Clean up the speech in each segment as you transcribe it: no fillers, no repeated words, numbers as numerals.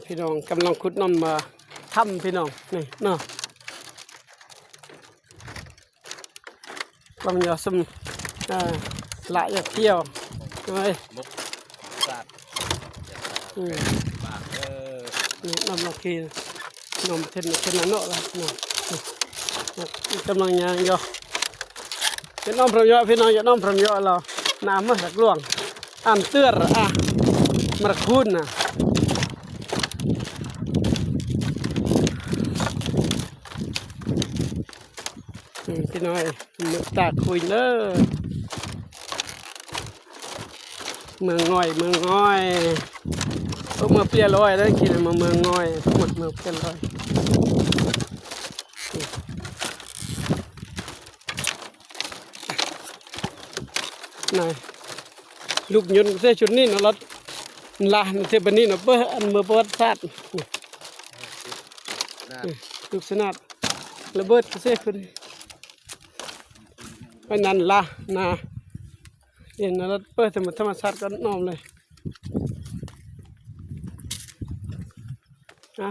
พี่น้องกำลังขุดน้ำมาทำพี่น้องนี่เนาะลำยาซึมละอยากเที่ยวไงมุกสัตว์บ้านี่น้ำลกีน้ำเทนเนาะละเนาะกำลังยางอยู่จะน้ำพรมยอพี่น้องจะน้ำพรมยอเราน้ำมาจากหลวงอ่านเตื้อมาคุ้นนะพี่น้อยมือตาคุยเนอะเมืองง่อยเมื่อเปลี่ยนร้อยได้คิดมาเมืองง่อยหมดเมืองเปลี่ยนร้อยนายลูกยนต์เสื้อชุดนี้นะรถลาเทปนี้นะเพื่ออันเมื่อประวัติศาสตร์ลูกสนัดระเบิดเสื้อขึ้นไปนั่นละนาเห็นรถเปิดธรรมชาติก็น้อมเลย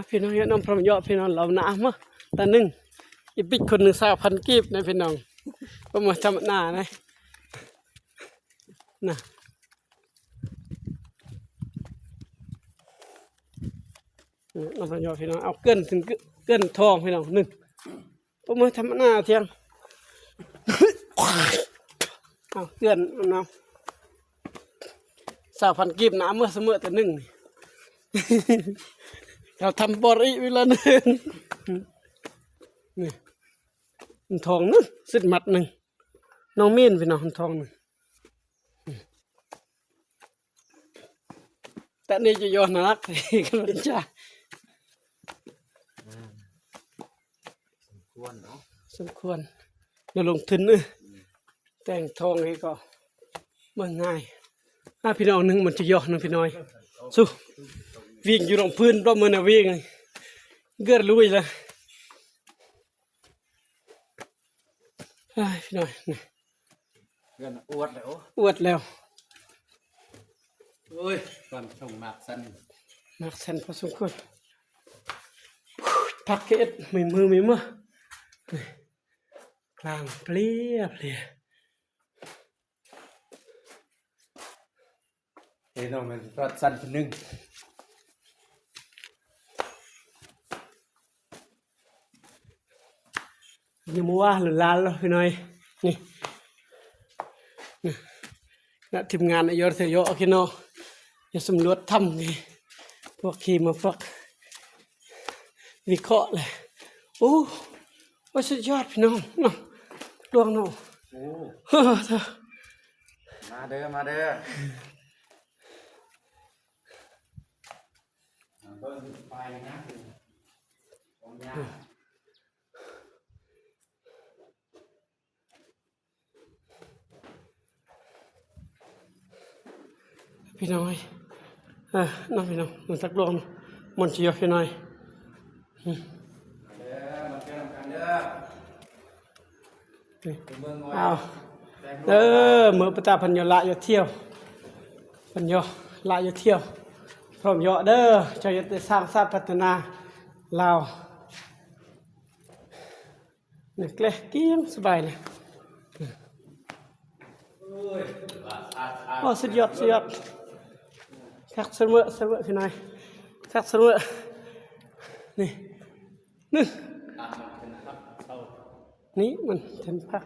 พี่น้องน้องพรหมยอดพี่น้องเราหนามั้งแต่หนึ่งอีปิดคนหนึ่ง3,000 กีบในพี่น้องก็มาทำหน้านะน้องพรหมยอดพี่น้องเอาเกินถึงเกินทองพี่น้องหนึ่งก็มาทำหน้าเที่ยงเอาเกินน้ำ3,000 กีบน้ำเมื่อเสมอแต่หนึ่งเราทำบริเวลาหนึ่งนี่ทองนึงสิบมัดหนึ่งน้องมีนพี่น้องทองหนึ่งแต่นี่จะย้อนนักกันเลยจ้าสมควรเราลงทุนนึแต่งทองให้ก็มันง่ายพี่น้องหนึ่งมันจะย้อนนึงพี่น้อยสู้วิ่งอยู่ตรงพื้นรอบมือน่ะวิ่งเกิดลุยเลยพี่น้อยนี่เงินอวดแล้วอวดแล้วโอ้ยก่อนส่งมากสั้นพอสมควรพักเกตไม่มือกลางเปลี่ยเห็นมันรัดสั้นคนนึงยังมัวหรือลานแล้วพี่น้อยนี่นะทีมงานอายอร์เสียเยอะกินเนาะจะสำรวจถ้ำนี่พวกขี่มาพวกวิเคราะห์เลยโอ้ว่าสุดยอดพี่น้องเนาะดวงเนาะมาเด้อเบิ่งไปนะผมยาพี่น้อยน้องพี่น้องมันสักดวงมันเชียวพี่น้อยเอาเมื่อประตาพันยละอย่าเที่ยวพันยละอย่าเที่ยวพร้อมเยอะเด้อจะได้สร้างสร้างพัฒนาเราเนี่ยเกล้เกี้ยงสบายเลยโอ้สุดยอดคักเสมอพี่น้อยคักเสมอนี่นี่มันเต็มพัก